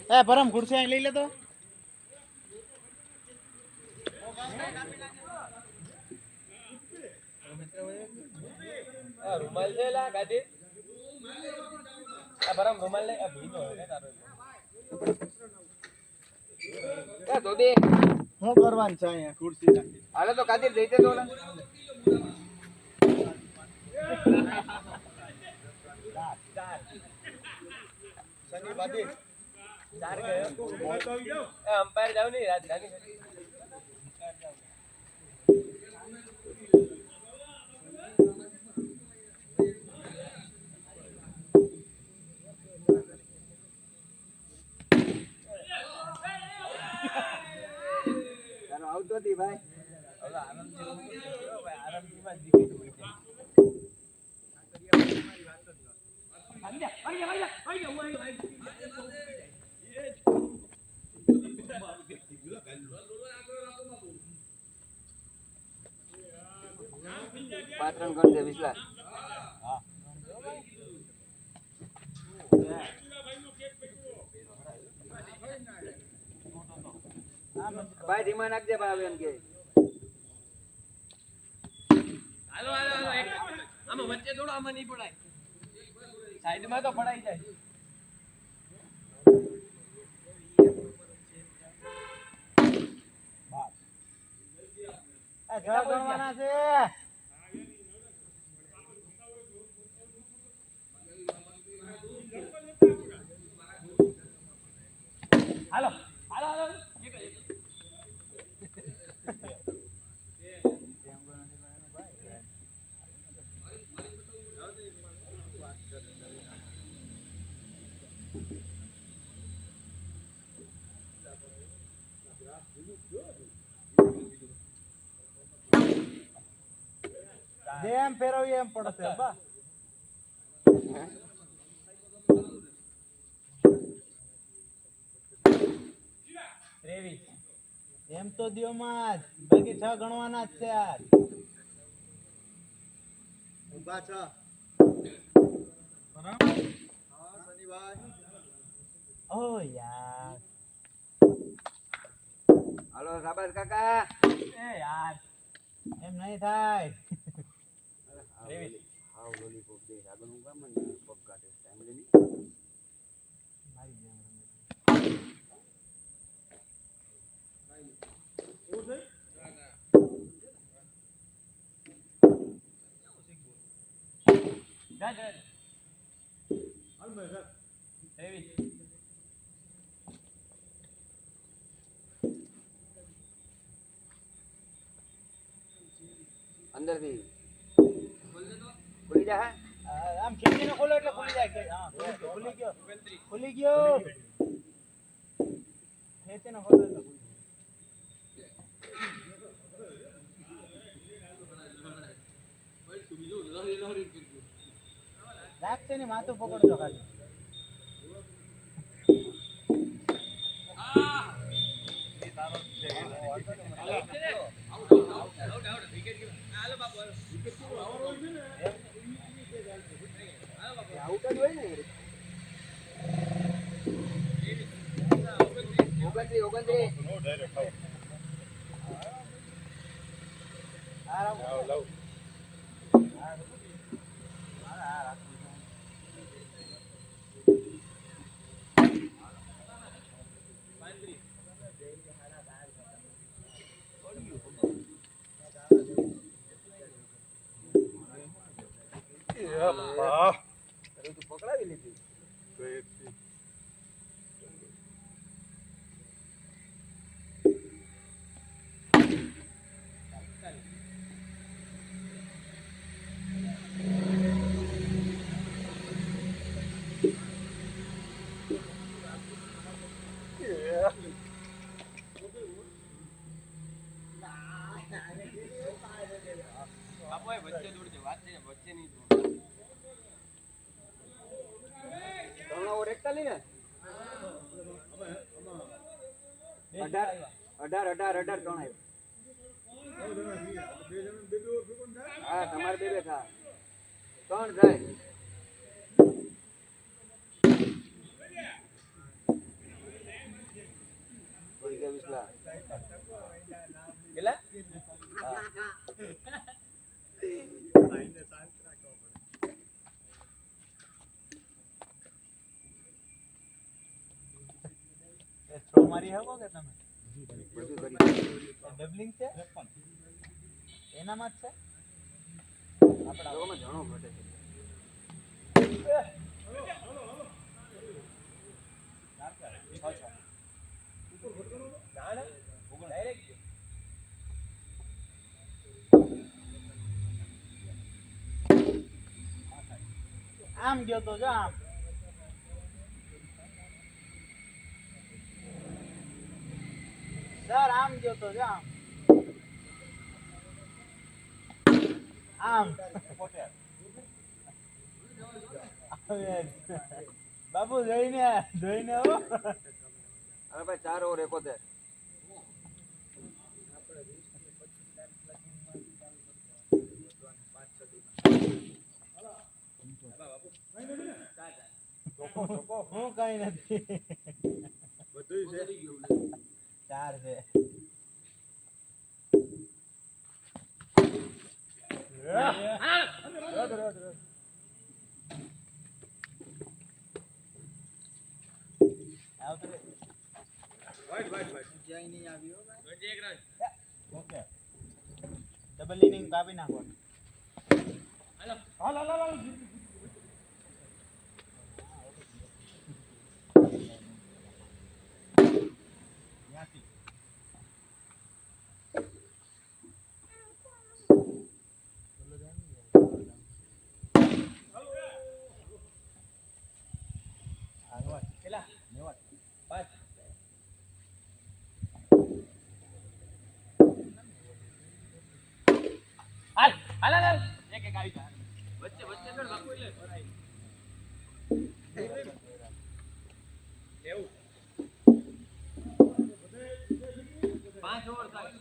એ પરમ ખુરશી અહીં લઈ લે તો. રૂમાલ છે લા ગાડી આ પરમ રૂમાલ લે આ ભીનો હે તારો એ દોડી હું કરવાનું છે અહીંયા ખુરશી રાખી હાલે તો કાદીર જઈતે તો શનિ બાદી 4 ગયો એ અમ્પાયર જાવ ની રાજધાની આઉટ તો થી ભાઈ હવે આરામથી ભાઈ આરામથી માં વિકેટ હોય છે પાત્રણ ગણ દે વિસલા હા ભાઈ ધીમા નાખજે ભાઈ એમ કે હાલો હાલો હાલો આમાં વચ્ચે થોડો આમાં નહીં પડાય સાઈડ માં તો પડાઈ જાય આ છ ગણવાના છે હાલો હાલો હાલો જેમ ફેરવીએ એમ પડશે બા એમ તો દિયો માં બાકી 6 ગણવાના જ છે યાર ઉભા છ બરાબર હા શનિભાઈ ઓ યાર હાલો શાબાશ કાકા એ યાર એમ નહીં થાય હાવ લોલીપોપ દે આગળ હું કામ ને પગ કાઢે ટાઈમ લેની મારી જેમ જા જા હાલ મે સર એવી અંદર થી ખુલી જા આમ ખીચીને ખોલો એટલે ખુલી જાય કે હા ખુલી ગયો ખેંચીને ખોલો એટલે ખુલી રાખશે ને માથું પકડજો ખાલી આઉટ જ હોય ને 29 નો ડાયરેક્ટ આવ લવ પકડાવી લીધી વચ્ચે દોડજે વાત છે વચ્ચે નહીં ત્રણ ઓવર 41 ને 18 ત્રણ આવ્યો હા તમારે બે થા ત્રણ થાય કરી શકો કે તમે બધું કરી ડબલિંગ છે એનામાં જ છે લોકોમાં ઘણો ઘટે છે આમ ગયો તો જો આમ સર આમ ગયો તો જો આમ બાપુ જોઈને હો હવે ભાઈ 4 ઓવર 71 હું કઈ નથી બધું છે 4 છે ઓકે ડબલ ઇનિંગ કાપી નાખો હાલ એક એક આવી જાય વચ્ચે વચ્ચે કર બાપુ એટલે એવું 5 ઓવર થાય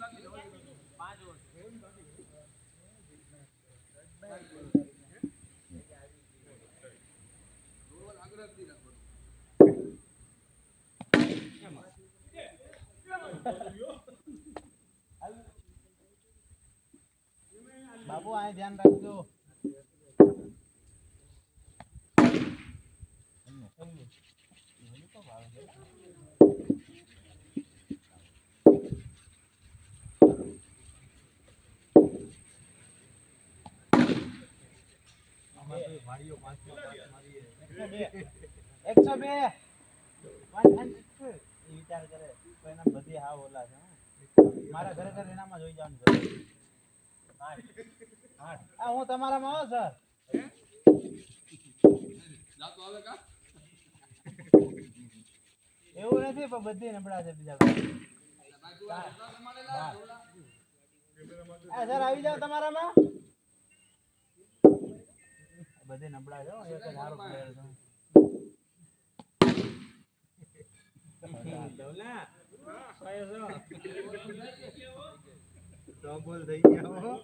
5 ઓવર બાબુ આ ધ્યાન રાખજો એકસો બે વિચાર કરે તો એના બધી હાવ ઓલા છે મારા ઘરે ઘરે એનામાં જોઈ જવાનું છે આ હું તમારામાં આવો સર એવું નથી પણ બધી નબળા છે બીજા સર આવી જાવ તમારામાં બધી નબળા છે એક જ સારો પ્લેયર છે બોલ થઈ ગયા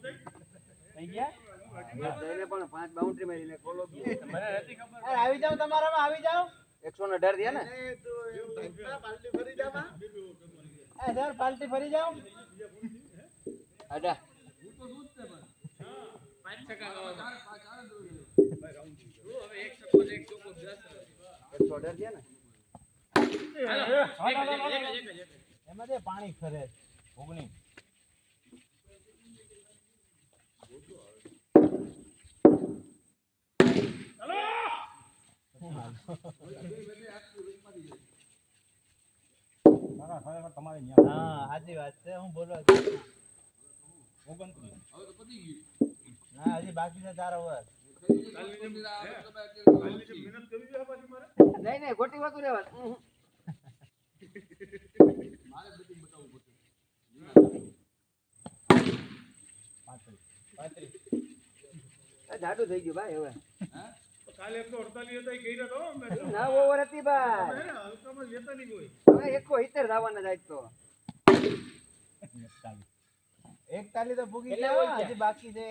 થઈ ગયા જઈને પણ 5 બાઉન્ડ્રી મારીને કોલો મને નથી ખબર આવી જાવ તમારામાં આવી જાવ 118 થયા ને પાર્ટી ફરી જાવ સર પાર્ટી ફરી જાવ આડા હું તો શું જ તે પણ 5 છક્કા લાવવા હવે એક છક્કો ને એક ચોકો 10 118 થયા ને એમાં જે પાણી ખરે ઓગણી હા સાચી વાત છે હું બોલવા હા હજી બાકી છે 4 ઓવર નહીં ખોટી વાતું રહેવા જાડું થઈ ગયું ભાઈ હવે કાલે 148 હતા એ કઈ રહ્યો તો મેં 9 ઓવર હતી ભાઈ હલકામાં લેતા નહીં કોઈ હવે 71 ધાવાના જાય તો 41 તો ભૂગી ગયા હજી બાકી છે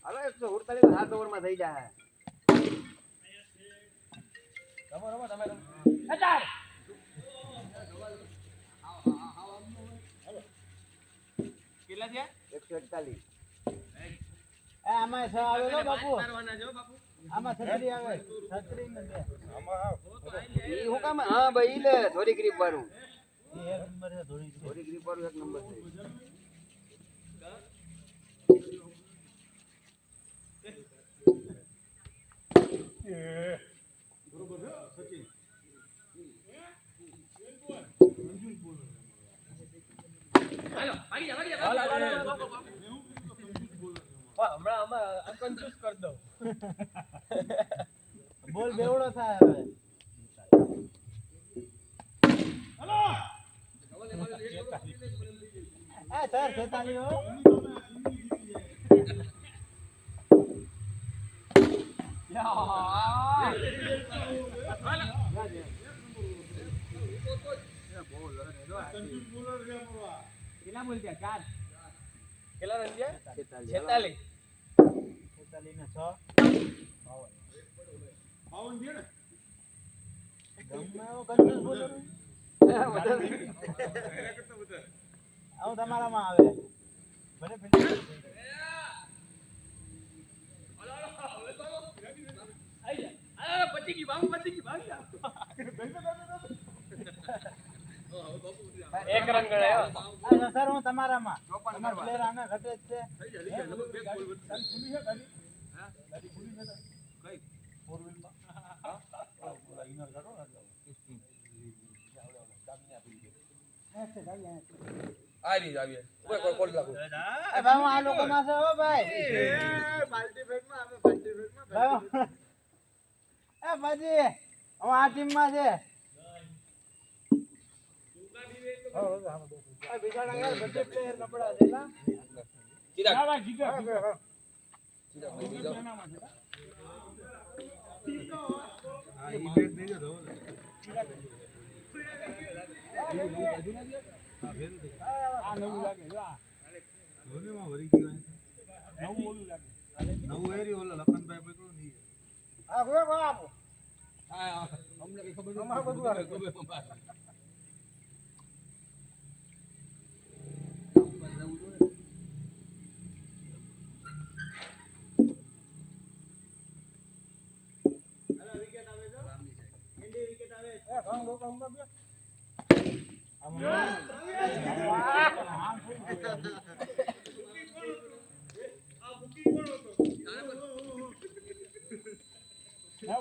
હાલો 148 તો 7 ઓવરમાં થઈ જાય રમો રમો તમે રમો કેટલા થયા 141 આમાં 6 આવેલો બાપુ મારવાના જો બાપુ આમાં છત્રી આવે છત્રી ને બે ઈ હું કામ હા ભાઈ ઈ લે થોડી ગ્રીપ વાળું એ એક નંબર છે થોડી થોડી ગ્રીપ વાળું એક નંબર છે બરોબર છે સચિન હાલો ભાગી જા હાલો, હાલો, હમણાં આમાં કન્ફ્યુઝ કરી દઉં બોલ બેવડો થાય હવે સર 46 હો કન્ફ્યુઝ બોલર છે બોલવા કેટલા બોલ ગયા 4 કેટલા રન થયા 46 46 46 ને 6 પાવન છે ને ગમે એવો કન્ફ્યુઝ બોલર એના કરતા વધારે આવું તમારામાં આવે ભલે પેલી આઈ જા અરે પતી ગઈ બાબુ પતી ગઈ ભાગ જા એક રન ગણાયો આ સર હું તમારામાં ચોપન તમારા કરવા. પ્લેયર આને ઘટે જ છે થઈ જાય બે બોલ ખુલી છે ગાડી હા ગાડી ખુલી છે કઈ ફોર વ્હીલ માં ઓલા ઇનર કાઢો ને આ રીત આવી ઓય કોઈ કોલ લાગુ એ ભાઈ હું આ લોકોમાં છે હો ભાઈ પાર્ટી ફેટમાં અમે પાર્ટી ફેટમાં ભાઈ એ ભાજી હું આ ટીમમાં છે આ બિચારા યાર બધે પ્લેયર નબળા છે ના ચિરાગ ભાઈ જીગર ચિરાગ લઈ જાઓ હા ઈ બેટ દઈ દો આ નવું લાગે જો આ ધોનીમાં વરી ગયો નવું ઓલું લાગે નવું એરી ઓલા લખનભાઈ પકડો નહીં આ ગયો ગયો આપો હા અમને કઈ ખબર અમારે બધું આવે. એ કામ ગો કામ ગો બે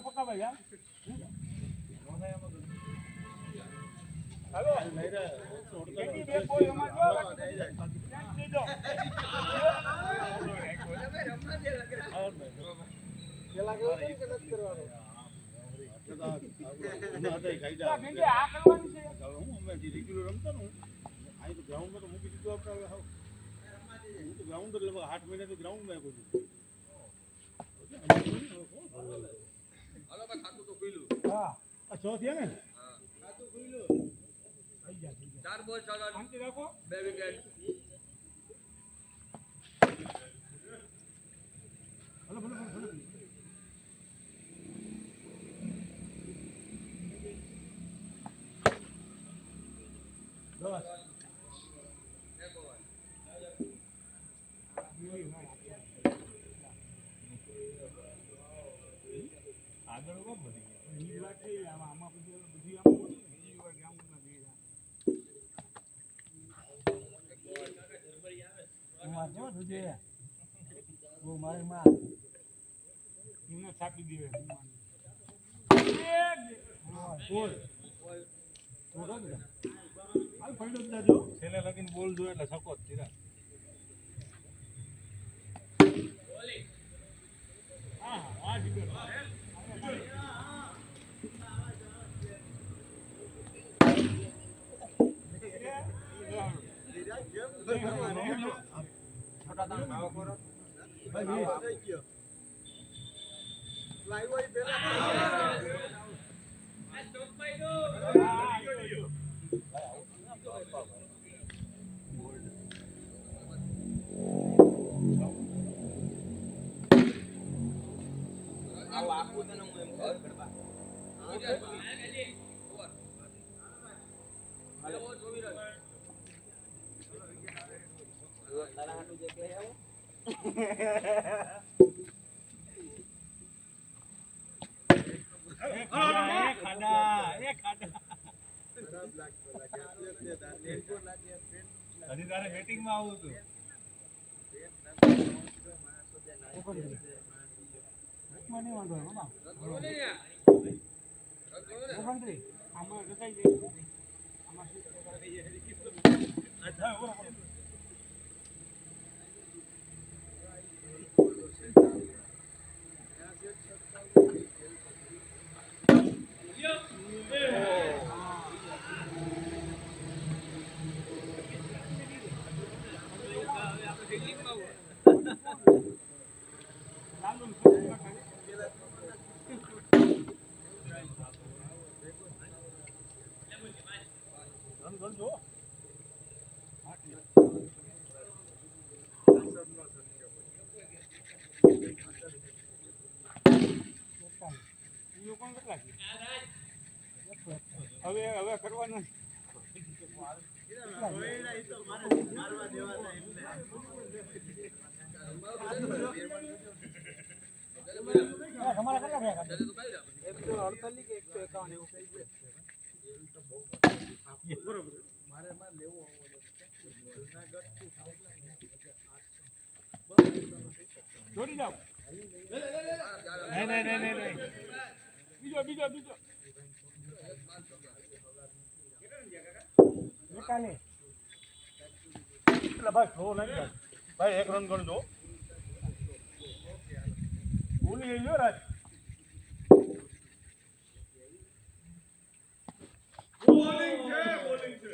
પક્કા ભાઈ યાર ગ્રાઉન્ડ તો મૂકી દીધું આપણે હું તો ગ્રાઉન્ડ એટલે 8 મહિનાથી ગ્રાઉન્ડમાં કોઈ હાલો ભાઈ ખાતું તો ખુલ્લું હા આ 6 થયા ને ચાર બોલ ચાલો શાંતિ રાખો બે વિકેટ ભલે ભલે ભલે એક ઓવર આગળ કોણ બની ગયા ઈ વાત થઈ આમાં આમાં બધી આમાં બોલી ને ઈ વાત ગ્રાઉન્ડમાં ગઈ હું આ જો તુજે ઓ મારે માં ઇને સાપી દીવે બોલ બોલ હાલ ફાઈડો જ જાજો છેલ્લે લગીન બોલ જો એટલે સકો જ તીરા હા આ જીગર છોટા તાણ ભાવ કરો ભાઈ થઈ ગયો લાઈવ હોય પેલા આ સ્ટોપ પાઈ દો આવો આપું તને હું એમ કહું ગરબા ઓવર હાલો ઓવર 24 રન તારા હાટુ જે કહે આવો હજી તારે meetingમાં આવવું હતું. મને વાંધો નહીં મામા. ઓગણત્રીસ. આમાં રખાઈ જાય. આમાં શું અચ્છા, ઉભો રહો. લાલુ ને સબ્જી રખાય. રન ગણજો. ઈ કોણ કેટલા છે? હવે કરવાનું તમારા કેટલા થયા? 148 કે 151 એવું થઈ ગયું. બરોબર. જોડી જાઓ. નહીં. બીજો નિકાલે. એટલે ભાઈ ફ્લો લાગી જાય. ભાઈ એક રન ગણજો. ભૂલી ગઈ લ્યો રાજ. બોલિંગ છે.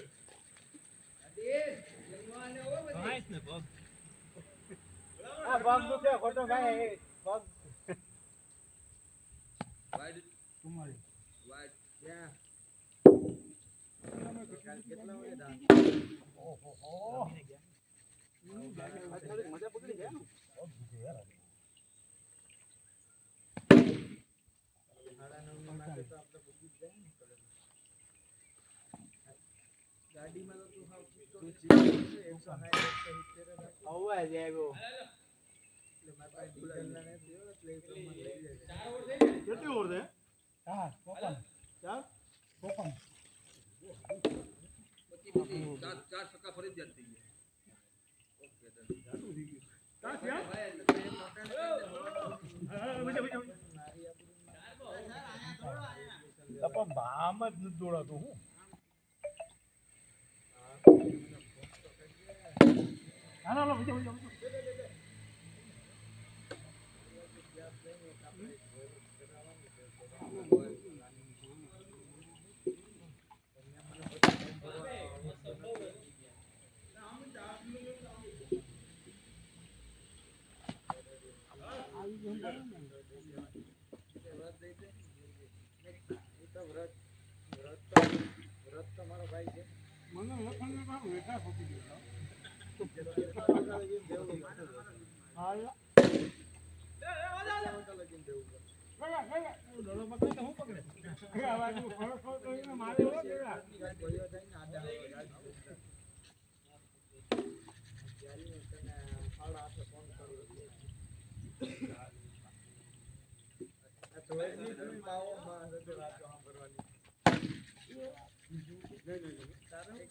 આ ભાગ નું છે ખોટો ગાય એ ભાગ તમારી મજા પકડી જાય ને. કેટલી ઓવર છે? 4 4 ચાર? 4 ચાર ટકા ફરજિયાત થઈ ગયા. ચાર થયા? પણ બામ જ નથી દોડાતું હું. ના બીજો મને લખણ ને બાપ વેઠા ફૂટી ગયો. હાલ ડોલો પકડે તો હું પકડે આ બાજુ ફરક હોય તો એને મારે હો કેવા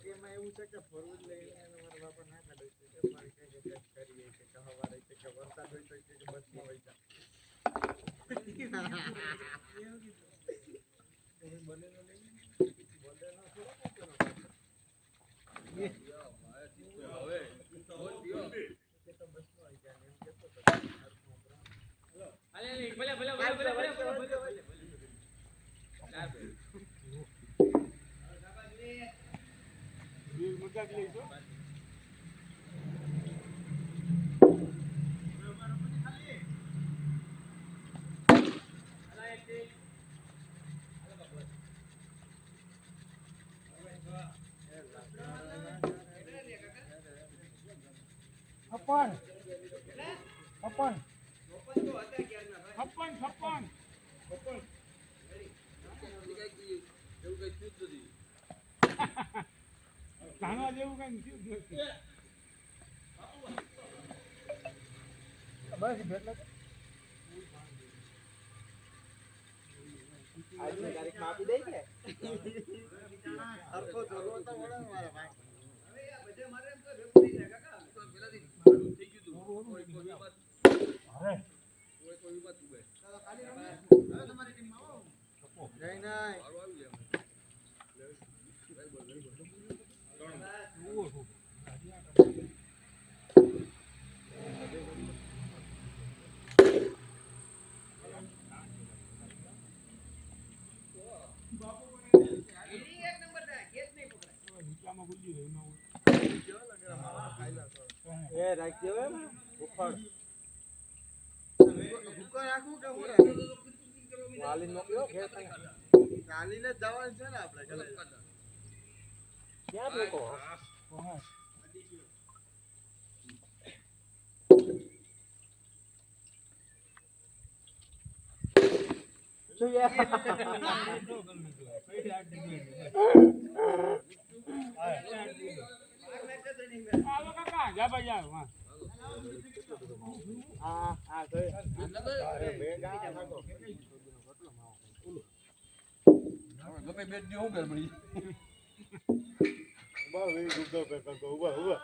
એમાં એવું છે કે ફરવું લઈને મારા બાપા ના કાઢે છે કે મારે કઈ કરીએ છે કે હવારે છે કે વરસાદ હોય તો કે બસમાં હોય છે બનેલો લઈને બોલેનો થોડો કે તો બસમાં હોય જાય એમ કેતો તો મજાક લઈશું. છપ્પન ધાણા જેવું કઈ થયું જ નથી. બસ એટલે આજની તારીખમાં આપી દઈ કે હરખો જોવો તો વળે ને મારા ભાઈ. અરે નહીં નહીં. નીચામાં ગુજી રહ્યું ના હોય. એ રાખજો એમ ઉપર ભૂકો રાખું કે હું વાલી મોકલ્યો ઘેર તને ચાલીને જ જવાનું છે ને આપણે ક્યાં ભૂકો હા. આવો કાકા જા ભાઈ જા હા. હા હા જોઈ અરે બે ગાય નાખો ગમે બે દી હું ગરબડી બહુ વી ગુડો પે પે ઉભા ઉભા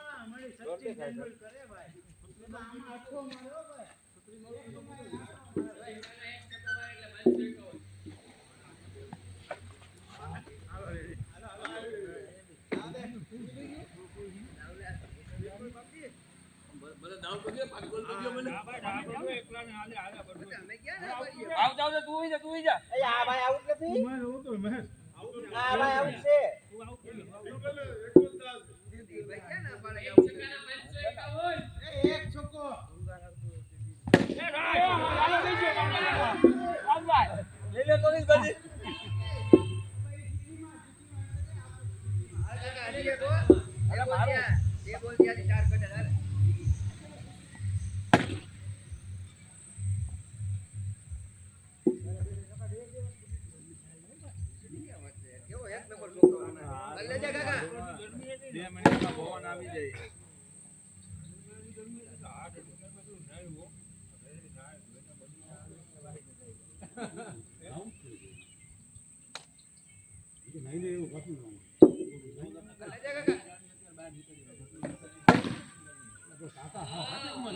મને દાવ પડ્યો પાંચ ગોલ પડ્યો મને હા ભાઈ ડાબો એકલા ને હાલે હાલે બધું. આવ જાવ તું ઈ જા એ આ ભાઈ આઉટ નથી મહેશ હું તો મહેશ આ ભાઈ આઉટ છે તું આવું કરી લે. એક છોકો એ રાય હાલો લઈ ગયો આવ ભાઈ લઈ લે તો ની બાજી બે મિનિટમાં ભવન આવી જાય નહીં રે એવું પાછું ના.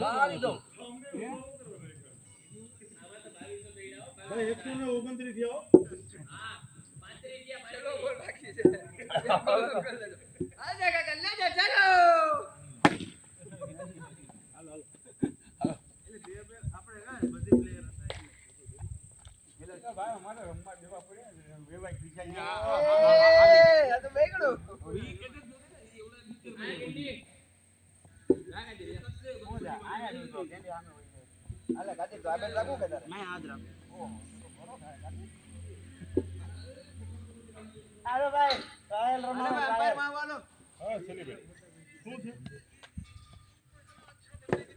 લાવી દો ભાઈ 129 થયો. ભાઈ અમારે રમવા દેવા પડ્યા વેવાય હા સેલિબ્રેટ શું છે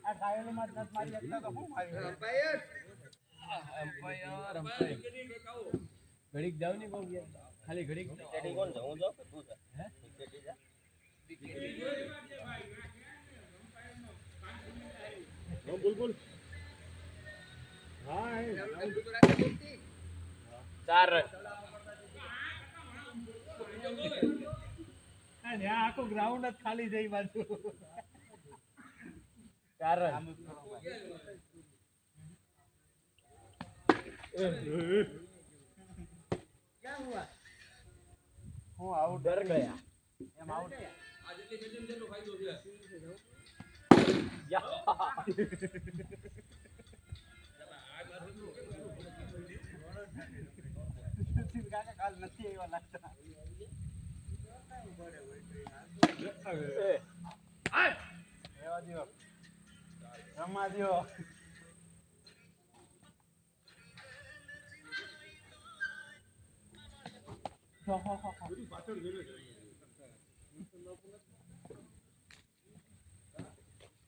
આ ઘાયલોમાં જ નથી મારી શકતા તો શું મારી ઘડીક જાવ ને કોણ ગયા ખાલી ઘડીક ટેડી કોણ છે હું જાઉં કે તું જા હે ટેડી જા બોલ બોલ હા 4 રન અને આ આખો ગ્રાઉન્ડ જ ખાલી જઈ બાજુ 4 રન क्या हुआ હું આઉટ ડર ગયા એમ આઉટ આજે તે બેટમ જેટલો ફાયદો છે કાકા કાલ નથી એવા લાગતા એવા દિયો રમવા દિયો પાછળ ગયો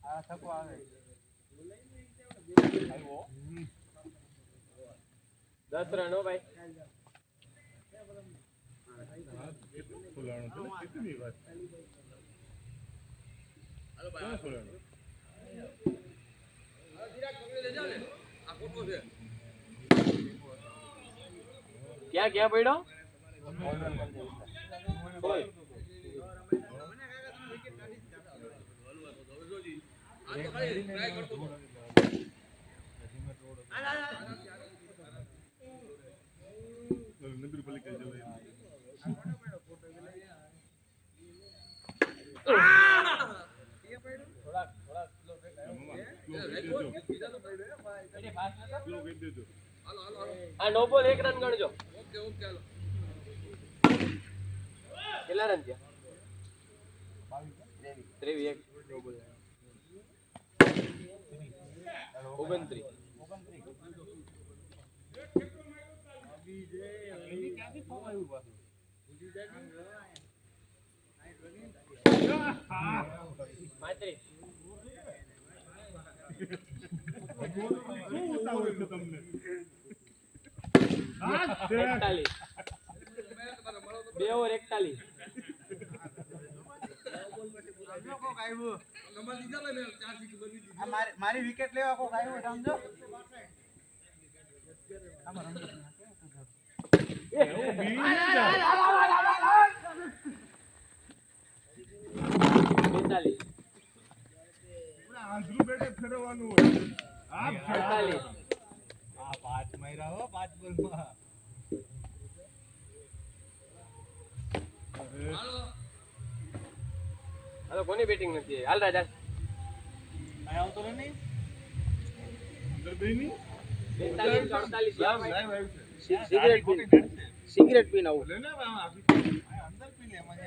આ થકો આવે 10 રન હો ભાઈ ફુલાણો તો કેટલી વાત હાલો ભાઈ ક્યાં ફુલાણો આ ધીરા પકડી લેજો ને આ ફોટો છે ક્યાં ક્યાં પડ્યો નગરપાલિકા જવાય આ નો બોલ 1 રન ગણજો. ઓકે હાલો. કેટલા રન થયા? 23 એક નો બોલ. 29. પાંત્રીસ. શું ઉતાવળ છે તમને 41. 2 ઓવર 41. મારી વિકેટ લેવા કોક આવ્યો સમજો આંધળું બેટે ફેરવવાનું હોય આ 48. પાંચ માર્યા હો 5 બોલમાં હાલો કોની બેટિંગ નથી? હાલ રાજા. આવતો નહીં અંદર બેની 45 48. સિગરેટ પીને આવું લે ને અંદર પી લે મને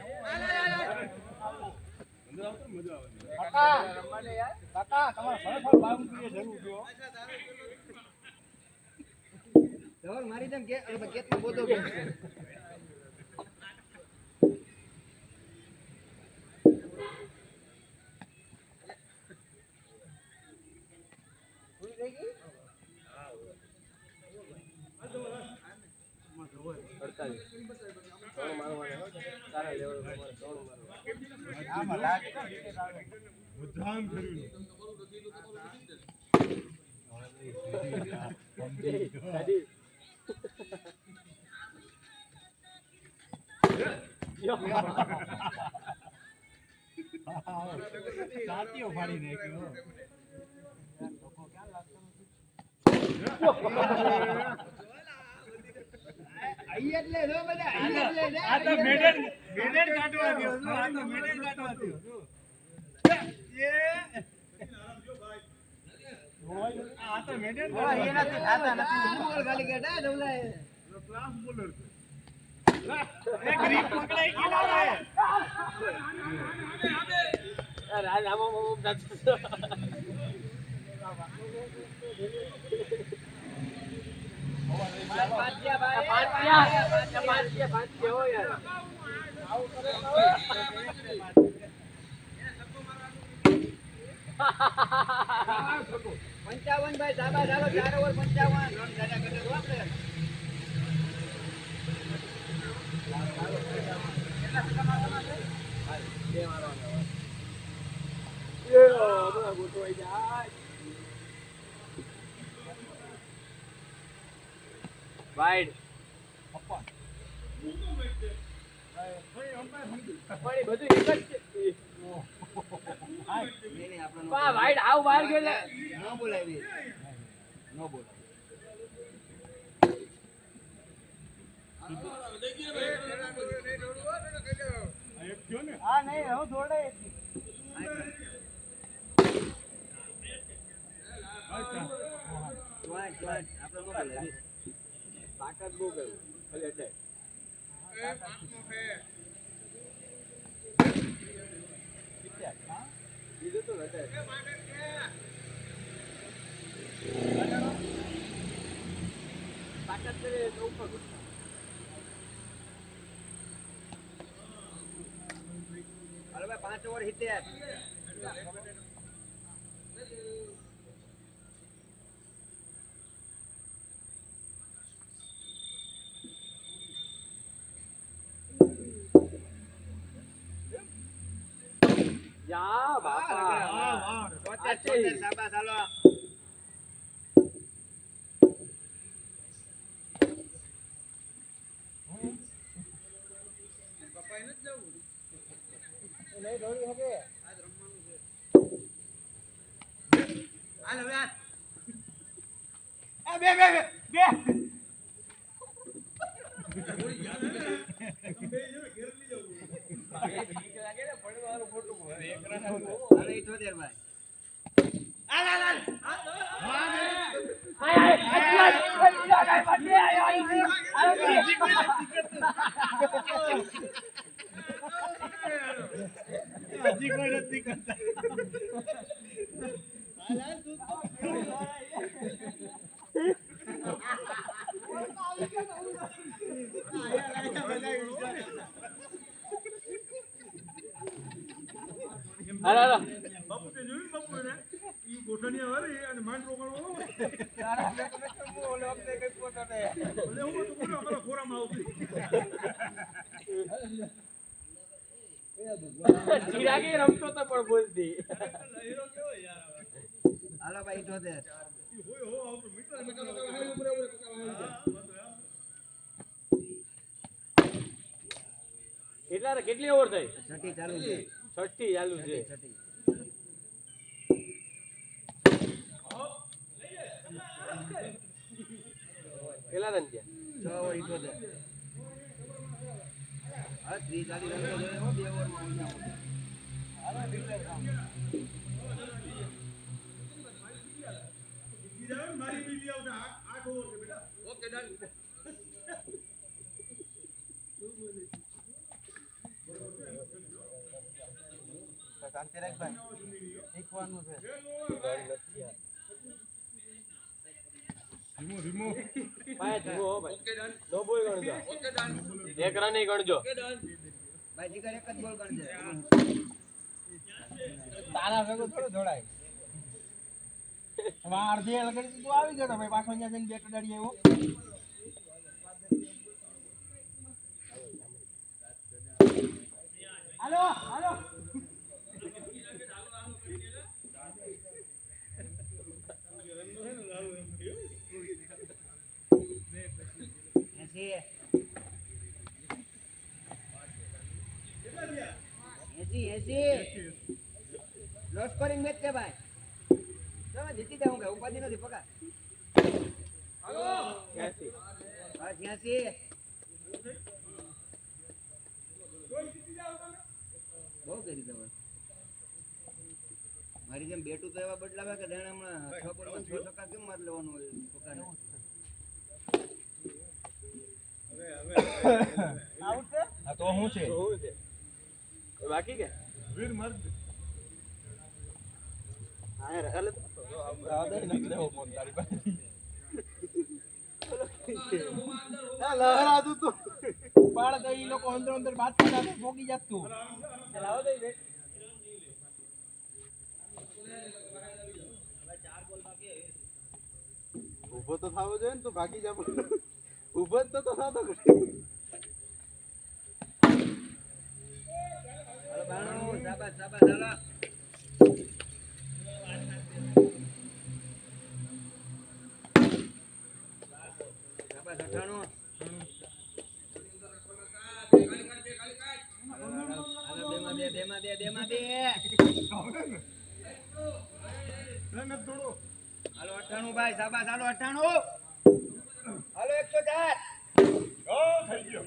અંદર આવતો ને મજા આવે કાકા તમારે ફળફળ બાબુ પીએ જરૂર જો જવર મારી જેમ ગેટમાં બોધો કે પૂરી થઈ ગઈ 48. ત્રણ મારવાના. તારા લેવલ પ્રમાણે ત્રણ મારવાના. આમાં લાગે બધાને ફેરવી Tadi. સાતીઓ ફાડી નાખ્યો આઈયલે જો બધા આઈયલે આ તો મેડલ કાઢવા દયો આ તો મેડલ કાઢવા દયો આ તો મેડલ એનાથી ખાતા નથી બોલ ખાલી કેટા ડબલાય ક્લાસ બોલર છે એ ગ્રીપ પકડાઈ ગઈ ના રાજ આમાં પંચાવન ભાઈ સાબા ચાલો 4 ઓવર 55 રન દાદા કરે આપણે વાઈડ બધું એક જ છે. વાઈડ આવ બહાર ગયો નો બોલાવી નો બોલાવી એક થયો ને હા નહીં હું દોડે તાકાત બહુ ગયું ખાલી અટે બીજું તો અટે તાકાત કરે તો ઉપર અરે ભાઈ 5 ઓવર 70 યા બાપા વાહ 74 સાબા ચાલો પપ્પા એને જ હાલ હવે હાલ. બે બીક લાગે ને પડવાનું ખોટું હવે એક રન આઉટ. અરે 78 ભાઈ હાલ હાલ હાલ. હજી કોઈ નથી કરતા. હાલ હાલ. બાપુ તે જોયું ને બાપુ એને ઈ ગોઠણિયા વાળી અને માંડ રોકાણો ઓલો અમને કઈ પોતો ને. એટલે હું તો બોલો અમારા ખોરામાં આવતી. ચિરાગી રમતો તો પણ બોલતી. હાલો ભાઈ 78 ઈ હોય હો આવતો મીટર કેટલી ઓવર થઈ? છઠ્ઠી ચાલુ છે 6 ચાલુ છે. છઠ્ઠી કેટલા રન થયા? 6 ઓવર 78 હા 30 ચાલી રન તો જોઈએ હો 2 ઓવરમાં મારી બીજી આવશે 8 ઓવર છે બેટા. Okay done. શાંતિ રાખ ભાઈ શીખવાનું છે ધીમો ધીમો ભાઈ ધીમો હો ભાઈ. Okay done. નો બોલ ગણજો. Okay done. એક રન ય ગણજો. Okay done. ભાઈ જીગર એક જ બોલ ગણજે તારા ભેગો થોડો જોડાય હવે અડધી લગડી તું આવી ગયો તો ભાઈ પાછો અહીંયા જઈને બેટ અડાડી આવ્યો હાલો હાલો લો સ્કોરિંગ મેચ છે ભાઈ તમે જીતી જાવ કે ઉપાધિ નથી પકા હાલો 80. હા 86 બહુ કરી તમે મારી જેમ બેટું તો એવા બદલાવે કે દેણે હમણાં 6 બોલમાં 6 છક્કા કેમ માર લેવાનું હોય પકાને આઉટ છે હા તો હું છે શું છે? બાકી કે વીર માર હા એટલે આદે નથી લેવો ફોન તારી પાસે આ લહરા દુ તો પાડ તો ઈ લોકો અંદર અંદર બાત કરતા ભોગી જાત તું ચલાવો દઈ દે. ઊભો તો થાવો જોઈએ ને તું ભાગી જા ઊભો જ તો થાતો હાલો બાણો શાબાશ શાબાશ હાલો શાબાશ 98 હાલો બેમાં દે ના થોડો હાલો 98 ભાઈ શાબાશ હાલો 98 હાલો 104 ઓ થઈ ગયો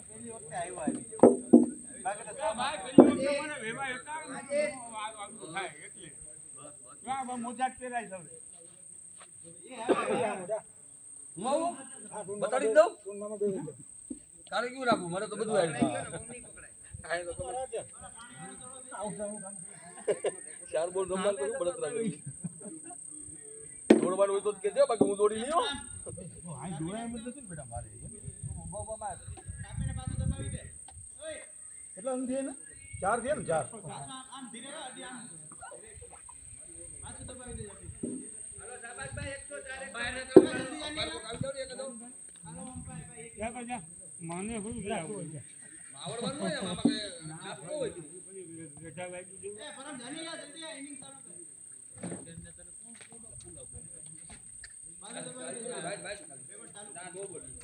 પેલી વખતે આવ્યો બાકી તો ભાઈ પેલી વખતે મને વેવા હતા આગળ થાય એટલે વાહ બા મોજા પહેરાય છે હું આવું? બતાડી દઉં? તારે કેવું રાખવું? મારે તો બધું આવ્યું. ચાર બોલ રમવા કરું બળતરા કરી. દોડવાનું હોય તો કે દે, બાકી હું દોડી લ્યો. આ જોડાય એમ નથી ને બેટા મારે કેટલા રન થયા ને 4 થયા ને 4 હાલો શાબાશ ભાઈ 104 બાયને કહું, બાર કોક આવી જાવ ને એક દઉં. માને શું ગયા આવડવાનું હોય ને, આમાં કઈ નાખવું હોય તો. બાઈટ ખાલી. ના, બહુ બની.